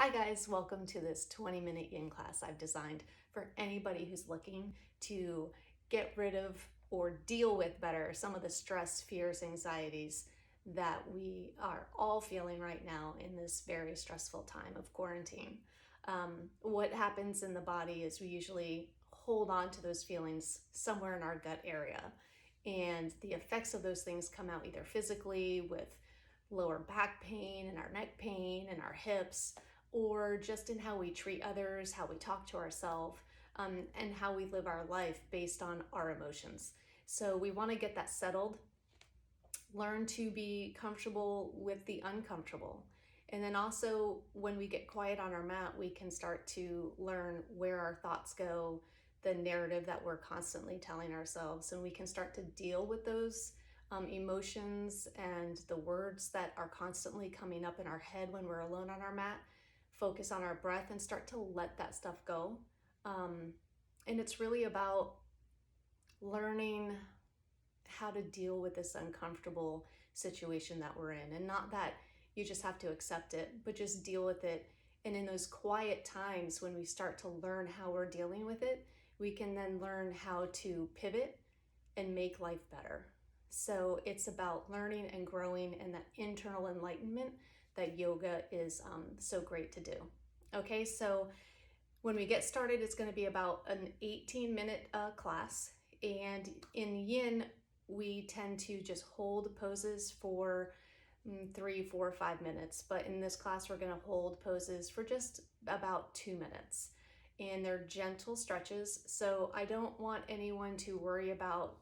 Hi guys, welcome to this 20-minute yin class I've designed for anybody who's looking to get rid of or deal with better some of the stress, fears, anxieties that we are all feeling right now in this very stressful time of quarantine. What happens in the body is we usually hold on to those feelings somewhere in our gut area, and the effects of those things come out either physically with lower back pain and our neck pain and our hips, or just in how we treat others, how we talk to ourselves, and how we live our life based on our emotions. So we want to get that settled, learn to be comfortable with the uncomfortable. And then also, when we get quiet on our mat, we can start to learn where our thoughts go, the narrative that we're constantly telling ourselves, and we can start to deal with those emotions and the words that are constantly coming up in our head when we're alone on our mat. Focus on our breath and start to let that stuff go. And it's really about learning how to deal with this uncomfortable situation that we're in. And not that you just have to accept it, but just deal with it. And in those quiet times when we start to learn how we're dealing with it, we can then learn how to pivot and make life better. So it's about learning and growing and that internal enlightenment that yoga is so great to do. Okay, so when we get started, it's going to be about an 18-minute class. And in yin, we tend to just hold poses for 3, 4, 5 minutes. But in this class, we're going to hold poses for just about 2 minutes. And they're gentle stretches. So I don't want anyone to worry about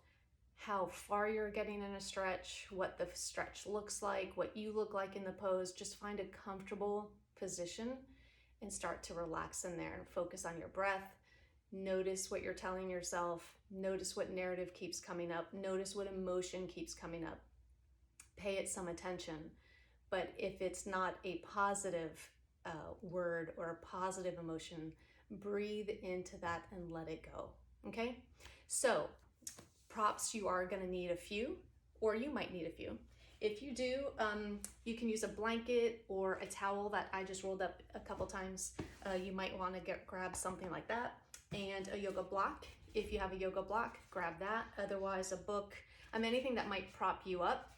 how far you're getting in a stretch, what the stretch looks like, what you look like in the pose. Just find a comfortable position and start to relax in there. Focus on your breath. Notice what you're telling yourself. Notice what narrative keeps coming up. Notice what emotion keeps coming up. Pay it some attention. But if it's not a positive word or a positive emotion, breathe into that and let it go. Okay? So, props, you are going to need a few, or you might need a few. If you do, you can use a blanket or a towel that I just rolled up a couple times. You might want to grab something like that, and a yoga block. If you have a yoga block, grab that. Otherwise, a book, anything that might prop you up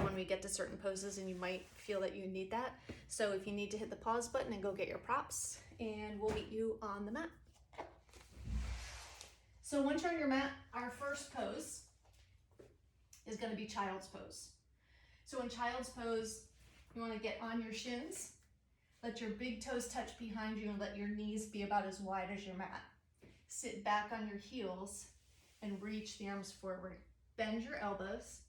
when we get to certain poses, and you might feel that you need that. So if you need to hit the pause button and go get your props, and we'll meet you on the mat. So once you're on your mat, our first pose is going to be child's pose. So in child's pose, you want to get on your shins, let your big toes touch behind you, and let your knees be about as wide as your mat. Sit back on your heels and reach the arms forward. Bend your elbows,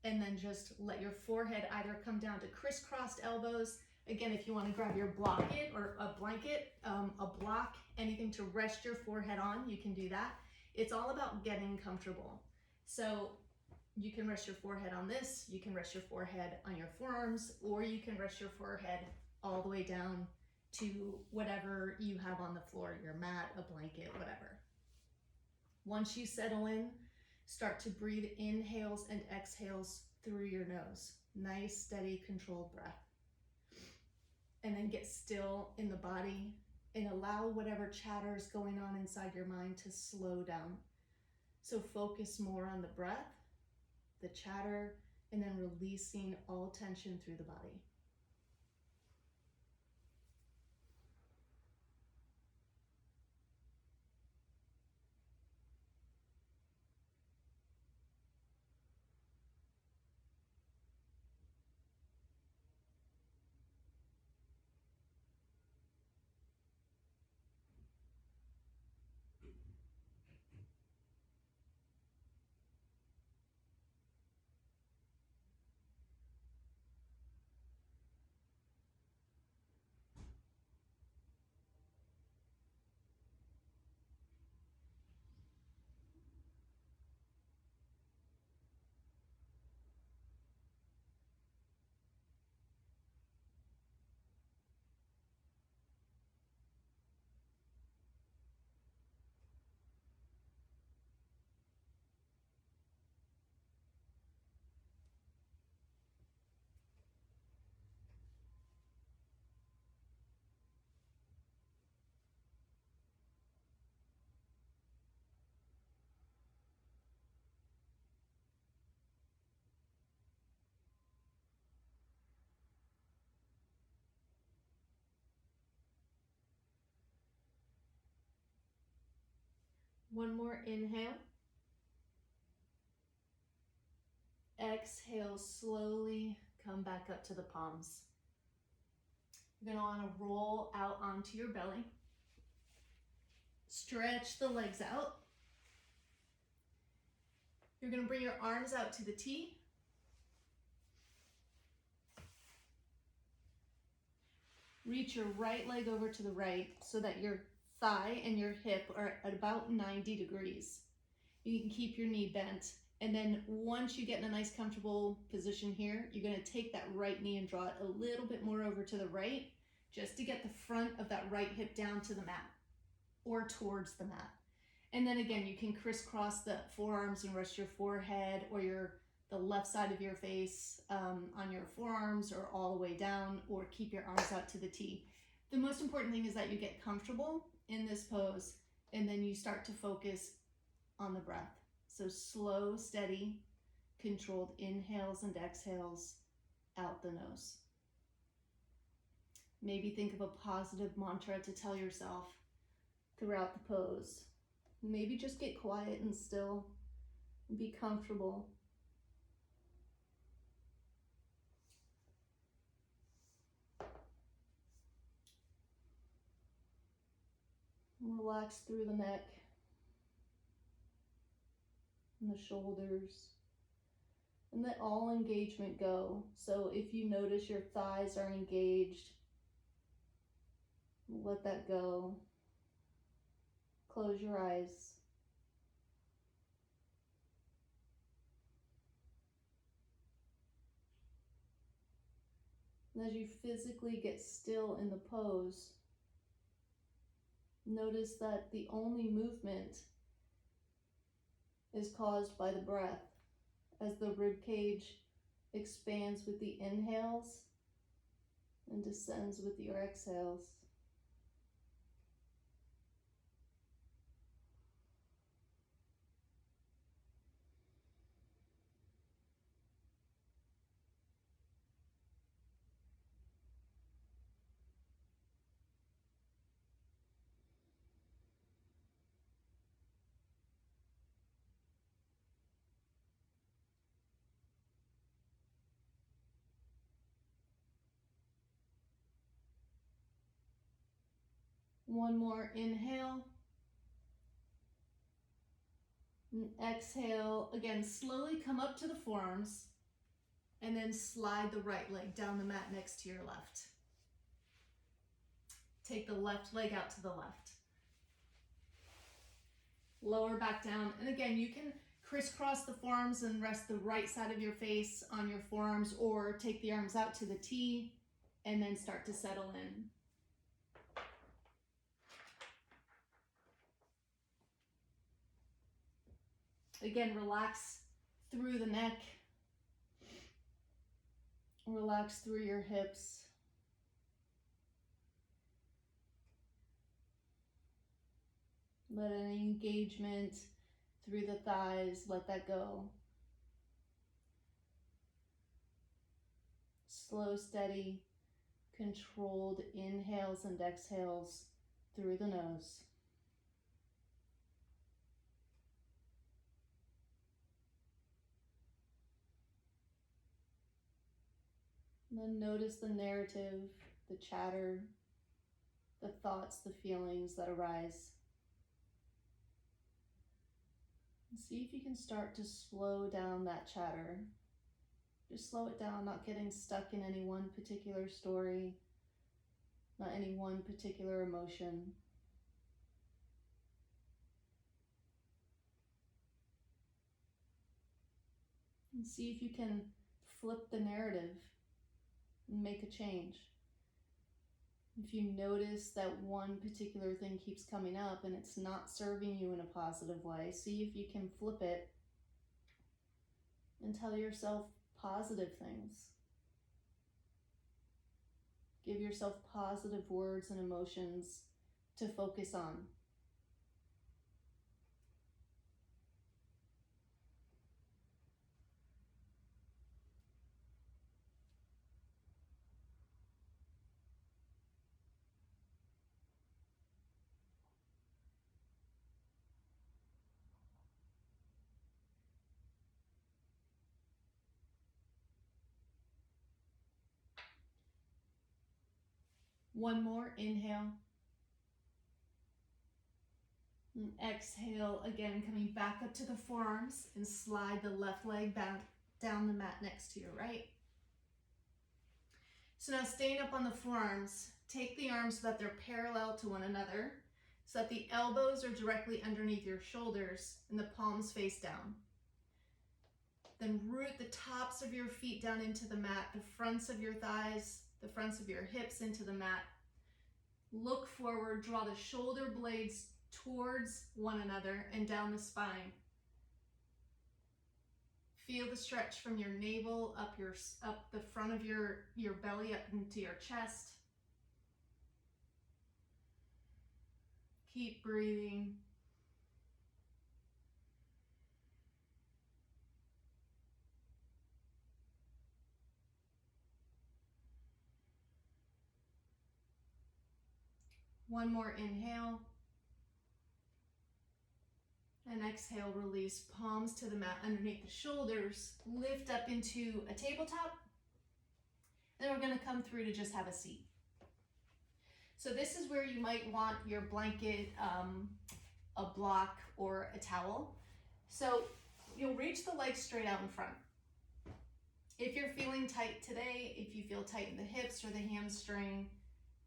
and then just let your forehead either come down to crisscrossed elbows. Again, if you want to grab your blanket or a blanket, a block, anything to rest your forehead on, you can do that. It's all about getting comfortable. So you can rest your forehead on this, you can rest your forehead on your forearms, or you can rest your forehead all the way down to whatever you have on the floor, your mat, a blanket, whatever. Once you settle in, start to breathe inhales and exhales through your nose. Nice, steady, controlled breath. And then get still in the body and allow whatever chatter is going on inside your mind to slow down. So focus more on the breath, the chatter, and then releasing all tension through the body. One more inhale. Exhale, slowly come back up to the palms. You're gonna wanna roll out onto your belly. Stretch the legs out. You're gonna bring your arms out to the T. Reach your right leg over to the right so that your thigh and your hip are at about 90 degrees. You can keep your knee bent. And then once you get in a nice comfortable position here, you're gonna take that right knee and draw it a little bit more over to the right, just to get the front of that right hip down to the mat or towards the mat. And then again, you can crisscross the forearms and rest your forehead or the left side of your face on your forearms or all the way down, or keep your arms out to the T. The most important thing is that you get comfortable in this pose and then you start to focus on the breath. So slow, steady, controlled inhales and exhales out the nose. Maybe think of a positive mantra to tell yourself throughout the pose. Maybe just get quiet and still and be comfortable. Relax through the neck and the shoulders, and let all engagement go. So if you notice your thighs are engaged, let that go. Close your eyes. And as you physically get still in the pose, notice that the only movement is caused by the breath as the rib cage expands with the inhales and descends with your exhales. One more inhale. And exhale. Again, slowly come up to the forearms and then slide the right leg down the mat next to your left. Take the left leg out to the left. Lower back down. And again, you can crisscross the forearms and rest the right side of your face on your forearms, or take the arms out to the T and then start to settle in. Again, relax through the neck. Relax through your hips. Let any engagement through the thighs, let that go. Slow, steady, controlled inhales and exhales through the nose. And then notice the narrative, the chatter, the thoughts, the feelings that arise. And see if you can start to slow down that chatter. Just slow it down, not getting stuck in any one particular story, not any one particular emotion. And see if you can flip the narrative and make a change. If you notice that one particular thing keeps coming up and it's not serving you in a positive way, see if you can flip it and tell yourself positive things. Give yourself positive words and emotions to focus on. One more, inhale. And exhale, again, coming back up to the forearms and slide the left leg back down the mat next to your right. So now staying up on the forearms, take the arms so that they're parallel to one another, so that the elbows are directly underneath your shoulders and the palms face down. Then root the tops of your feet down into the mat, the fronts of your thighs, the fronts of your hips into the mat. Look forward, draw the shoulder blades towards one another and down the spine. Feel the stretch from your navel up the front of your belly up into your chest. Keep breathing. One more inhale. And exhale, release palms to the mat underneath the shoulders. Lift up into a tabletop. Then we're going to come through to just have a seat. So this is where you might want your blanket, a block, or a towel. So you'll reach the legs straight out in front. If you're feeling tight today, if you feel tight in the hips or the hamstring,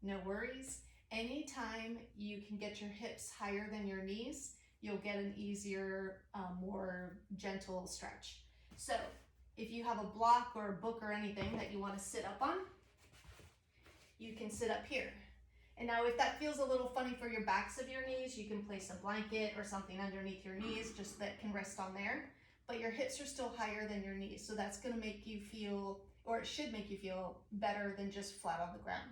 no worries. Anytime you can get your hips higher than your knees, you'll get an easier, more gentle stretch. So if you have a block or a book or anything that you want to sit up on, you can sit up here. And now if that feels a little funny for your backs of your knees, you can place a blanket or something underneath your knees just that can rest on there. But your hips are still higher than your knees, so that's going to make you feel, or it should make you feel better than just flat on the ground.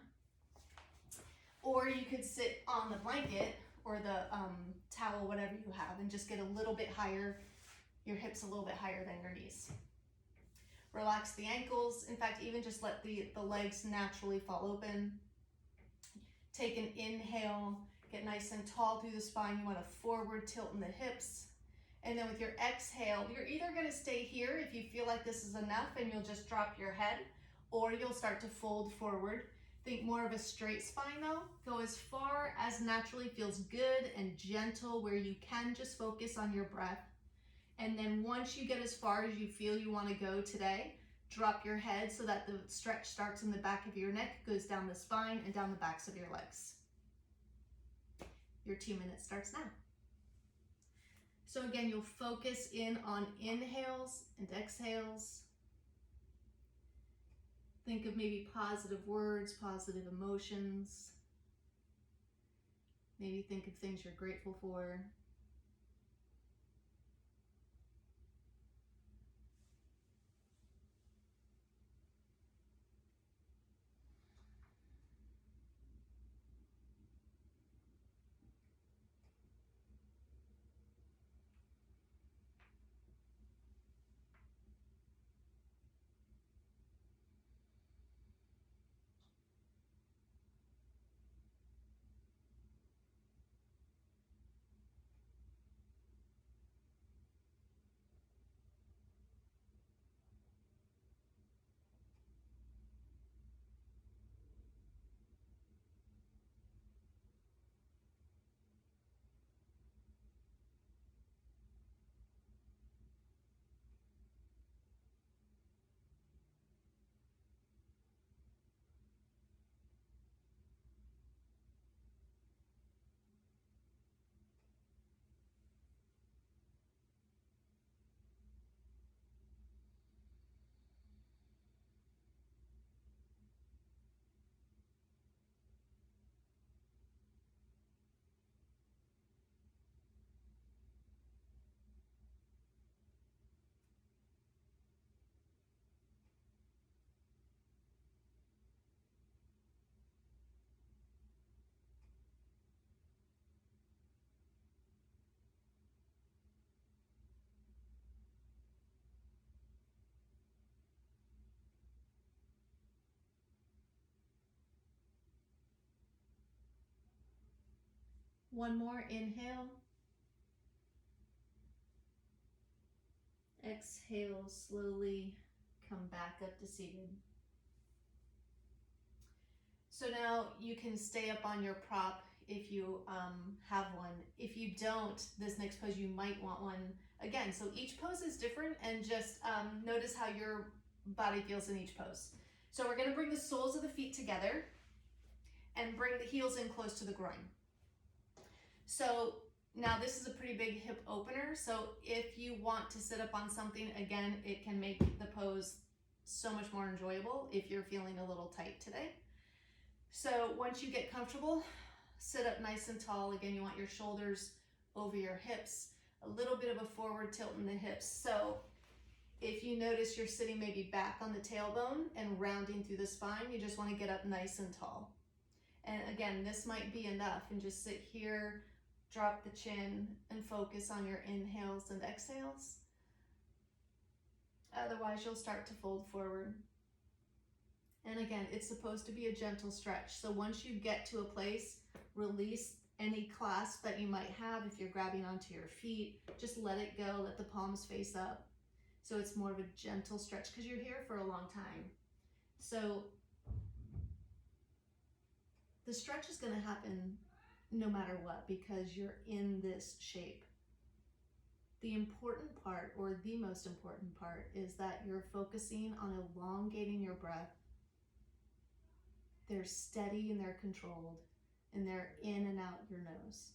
Or you could sit on the blanket or the towel, whatever you have, and just get a little bit higher, your hips a little bit higher than your knees. Relax the ankles. In fact, even just let the legs naturally fall open. Take an inhale, get nice and tall through the spine. You want a forward tilt in the hips. And then with your exhale, you're either going to stay here if you feel like this is enough and you'll just drop your head, or you'll start to fold forward. Think more of a straight spine though. Go as far as naturally feels good and gentle, where you can just focus on your breath. And then once you get as far as you feel you want to go today, drop your head so that the stretch starts in the back of your neck, goes down the spine and down the backs of your legs. Your 2 minutes starts now. So again, you'll focus in on inhales and exhales. Think of maybe positive words, positive emotions. Maybe think of things you're grateful for. One more inhale. Exhale, slowly come back up to seated. So now you can stay up on your prop if you have one. If you don't, this next pose you might want one again. So each pose is different, and just notice how your body feels in each pose. So we're gonna bring the soles of the feet together and bring the heels in close to the groin. So now this is a pretty big hip opener. So if you want to sit up on something, again, it can make the pose so much more enjoyable if you're feeling a little tight today. So once you get comfortable, sit up nice and tall. Again, you want your shoulders over your hips, a little bit of a forward tilt in the hips. So if you notice you're sitting maybe back on the tailbone and rounding through the spine, you just want to get up nice and tall. And again, this might be enough, and just sit here, drop the chin, and focus on your inhales and exhales. Otherwise, you'll start to fold forward. And again, it's supposed to be a gentle stretch. So once you get to a place, release any clasp that you might have. If you're grabbing onto your feet, just let it go, let the palms face up. So it's more of a gentle stretch because you're here for a long time. So the stretch is going to happen no matter what because you're in this shape. The important part, or the most important part, is that you're focusing on elongating your breath. They're steady and they're controlled, and they're in and out your nose.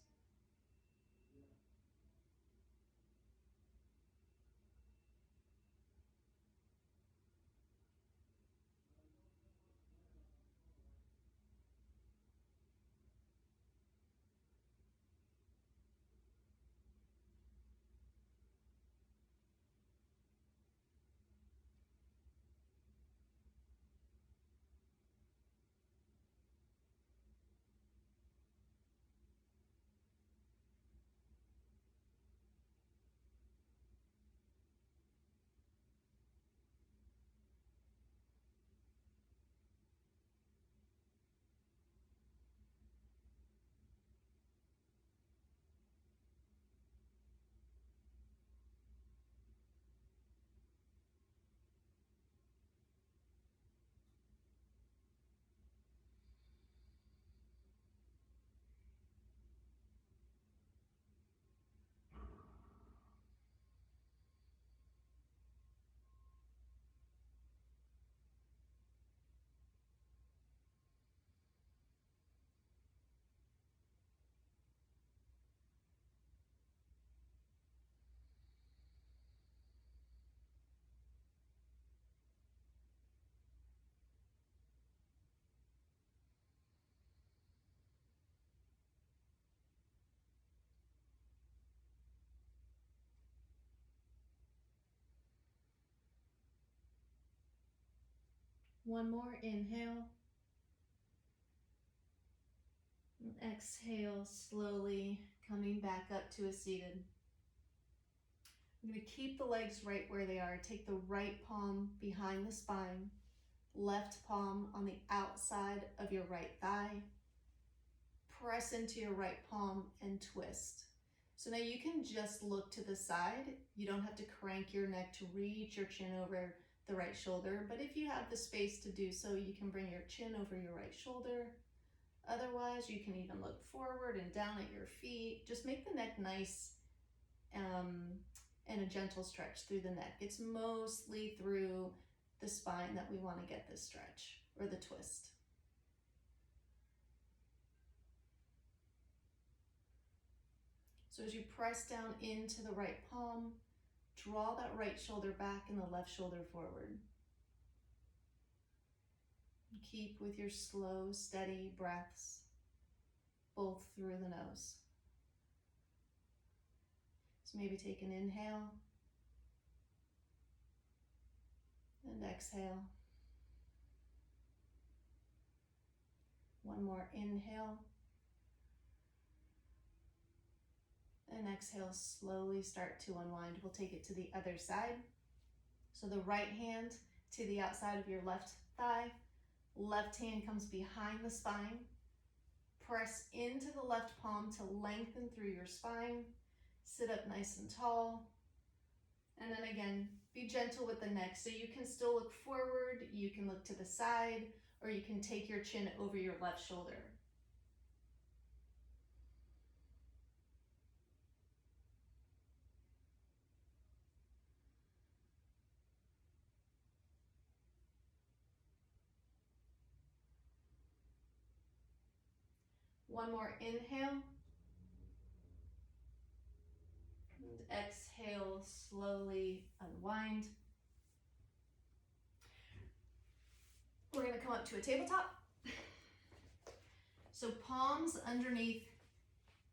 One more inhale. And exhale, slowly coming back up to a seated. I'm going to keep the legs right where they are. Take the right palm behind the spine, left palm on the outside of your right thigh. Press into your right palm and twist. So now you can just look to the side. You don't have to crank your neck to reach your chin over the right shoulder, but if you have the space to do so, you can bring your chin over your right shoulder. Otherwise, you can even look forward and down at your feet. Just make the neck nice and a gentle stretch through the neck. It's mostly through the spine that we want to get this stretch or the twist. So as you press down into the right palm, draw that right shoulder back and the left shoulder forward. Keep with your slow, steady breaths, both through the nose. So maybe take an inhale and exhale. One more inhale and exhale. Slowly start to unwind. We'll take it to the other side. So the right hand to the outside of your left thigh. Left hand comes behind the spine. Press into the left palm to lengthen through your spine. Sit up nice and tall. And then again, be gentle with the neck. So you can still look forward, you can look to the side, or you can take your chin over your left shoulder. One more inhale. And exhale, slowly unwind. We're going to come up to a tabletop. So palms underneath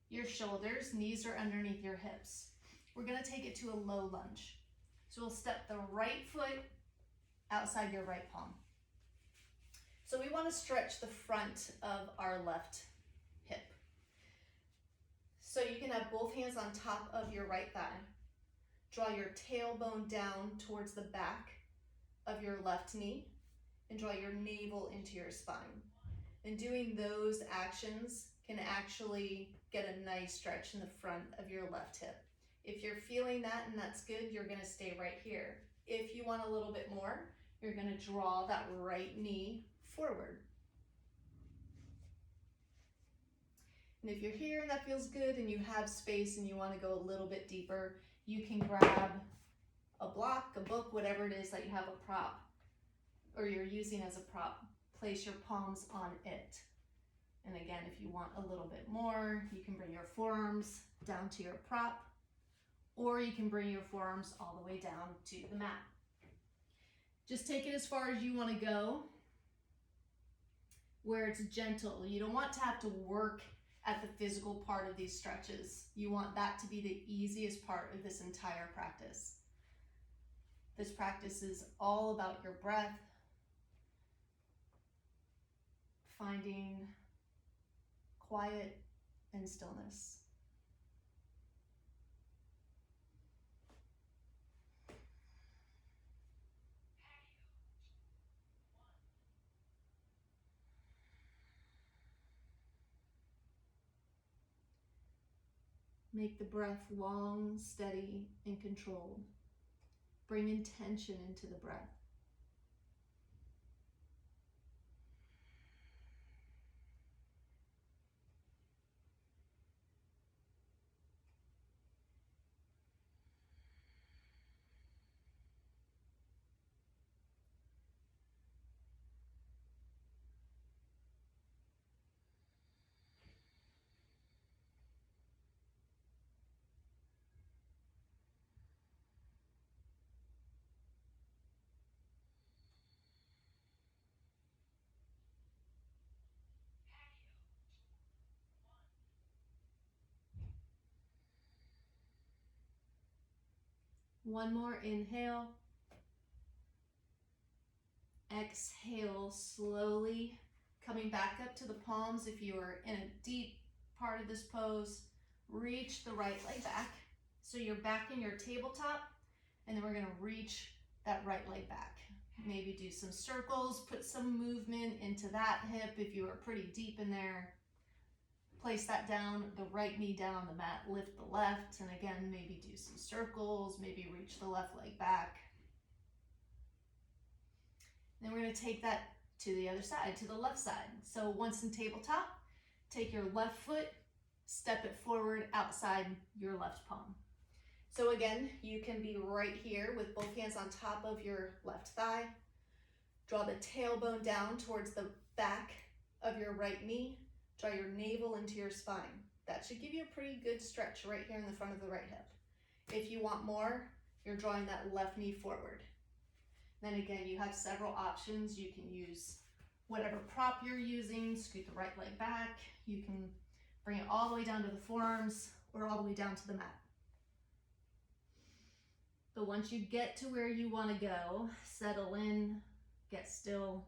your shoulders, knees are underneath your hips. We're going to take it to a low lunge. So we'll step the right foot outside your right palm. So we want to stretch the front of our left hip. So you can have both hands on top of your right thigh. Draw your tailbone down towards the back of your left knee and draw your navel into your spine. And doing those actions can actually get a nice stretch in the front of your left hip. If you're feeling that and that's good, you're going to stay right here. If you want a little bit more, you're going to draw that right knee forward. And if you're here and that feels good and you have space and you want to go a little bit deeper, you can grab a block, a book, whatever it is that you have a prop or you're using as a prop. Place your palms on it. And again, if you want a little bit more, you can bring your forearms down to your prop, or you can bring your forearms all the way down to the mat. Just take it as far as you want to go, where it's gentle. You don't want to have to work at the physical part of these stretches. You want that to be the easiest part of this entire practice. This practice is all about your breath, finding quiet and stillness. Make the breath long, steady, and controlled. Bring intention into the breath. One more inhale. Exhale slowly, coming back up to the palms. If you are in a deep part of this pose, reach the right leg back. So you're back in your tabletop, and then we're going to reach that right leg back. Maybe do some circles, put some movement into that hip if you are pretty deep in there. Place that down, the right knee down on the mat, lift the left, and again, maybe do some circles, maybe reach the left leg back. Then we're going to take that to the other side, to the left side. So once in tabletop, take your left foot, step it forward outside your left palm. So again, you can be right here with both hands on top of your left thigh. Draw the tailbone down towards the back of your right knee. Draw your navel into your spine. That should give you a pretty good stretch right here in the front of the right hip. If you want more, you're drawing that left knee forward. Then again, you have several options. You can use whatever prop you're using, scoot the right leg back. You can bring it all the way down to the forearms or all the way down to the mat. But once you get to where you want to go, settle in, get still.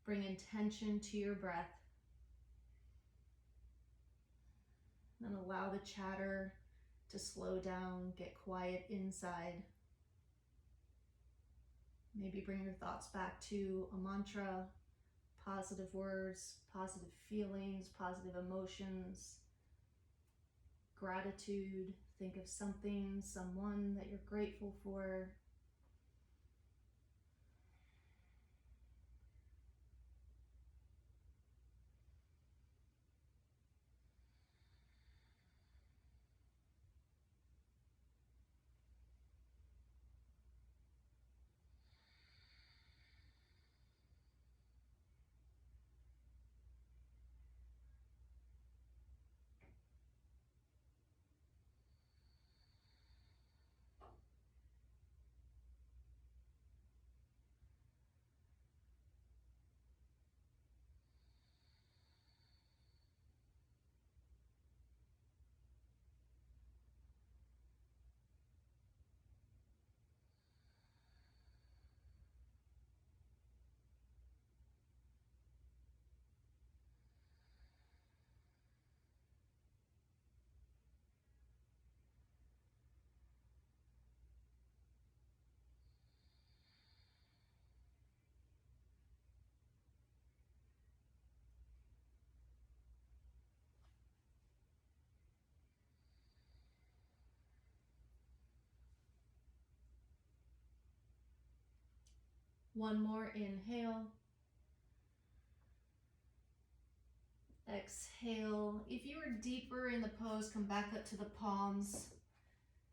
Bring intention to your breath. And allow the chatter to slow down, get quiet inside. Maybe bring your thoughts back to a mantra, positive words, positive feelings, positive emotions, gratitude. Think of something, someone that you're grateful for. One more inhale. Exhale. If you are deeper in the pose, come back up to the palms.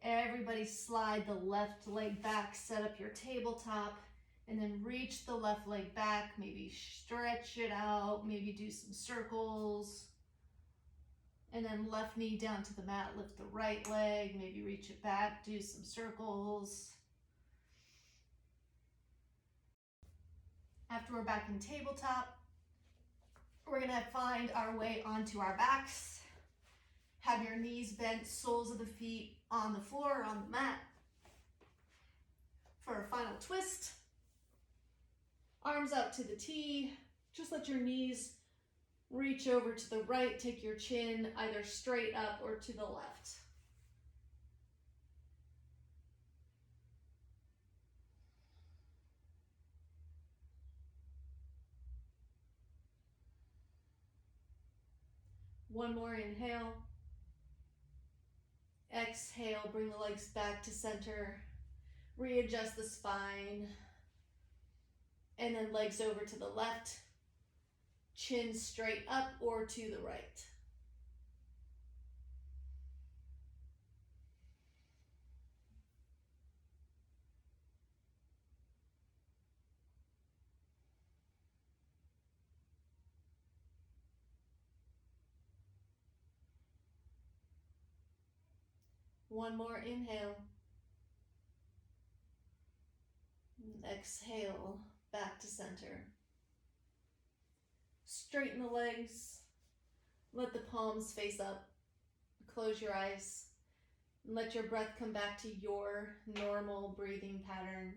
Everybody slide the left leg back, set up your tabletop, and then reach the left leg back. Maybe stretch it out, maybe do some circles. And then left knee down to the mat, lift the right leg, maybe reach it back, do some circles. After we're back in tabletop, we're gonna find our way onto our backs. Have your knees bent, soles of the feet on the floor or on the mat. For a final twist, arms out to the T. Just let your knees reach over to the right, take your chin either straight up or to the left. One more inhale. Exhale, bring the legs back to center. Readjust the spine. And then legs over to the left. Chin straight up or to the right. One more inhale. Exhale, back to center. Straighten the legs. Let the palms face up. Close your eyes. And let your breath come back to your normal breathing pattern.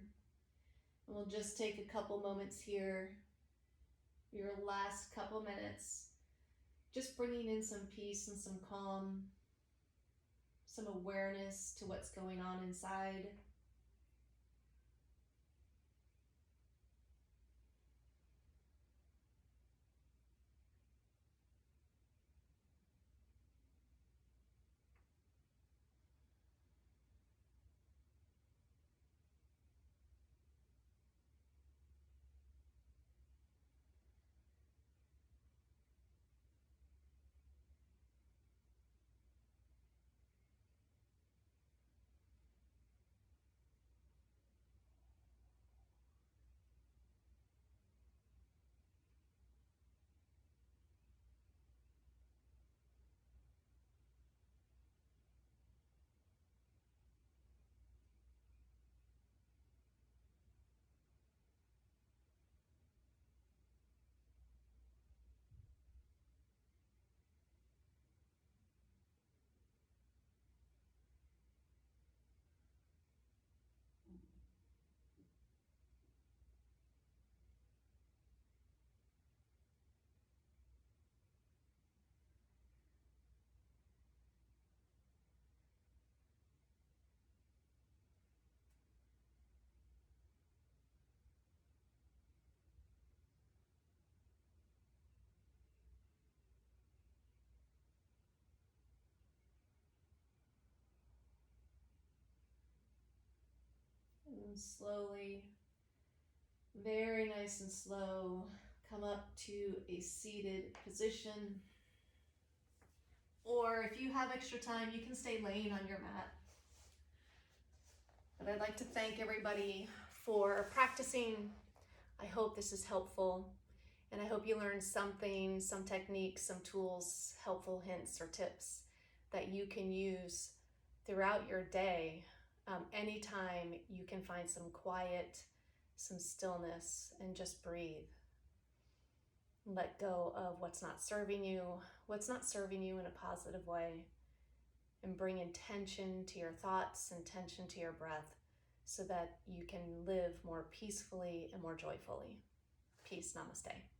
And we'll just take a couple moments here, your last couple minutes, just bringing in some peace and some calm, some awareness to what's going on inside. And slowly, very nice and slow, come up to a seated position. Or if you have extra time, you can stay laying on your mat. But I'd like to thank everybody for practicing. I hope this is helpful. And I hope you learned something, some techniques, some tools, helpful hints or tips that you can use throughout your day. Anytime you can find some quiet, some stillness, and just breathe. Let go of what's not serving you in a positive way, and bring intention to your thoughts, intention to your breath, so that you can live more peacefully and more joyfully. Peace, namaste.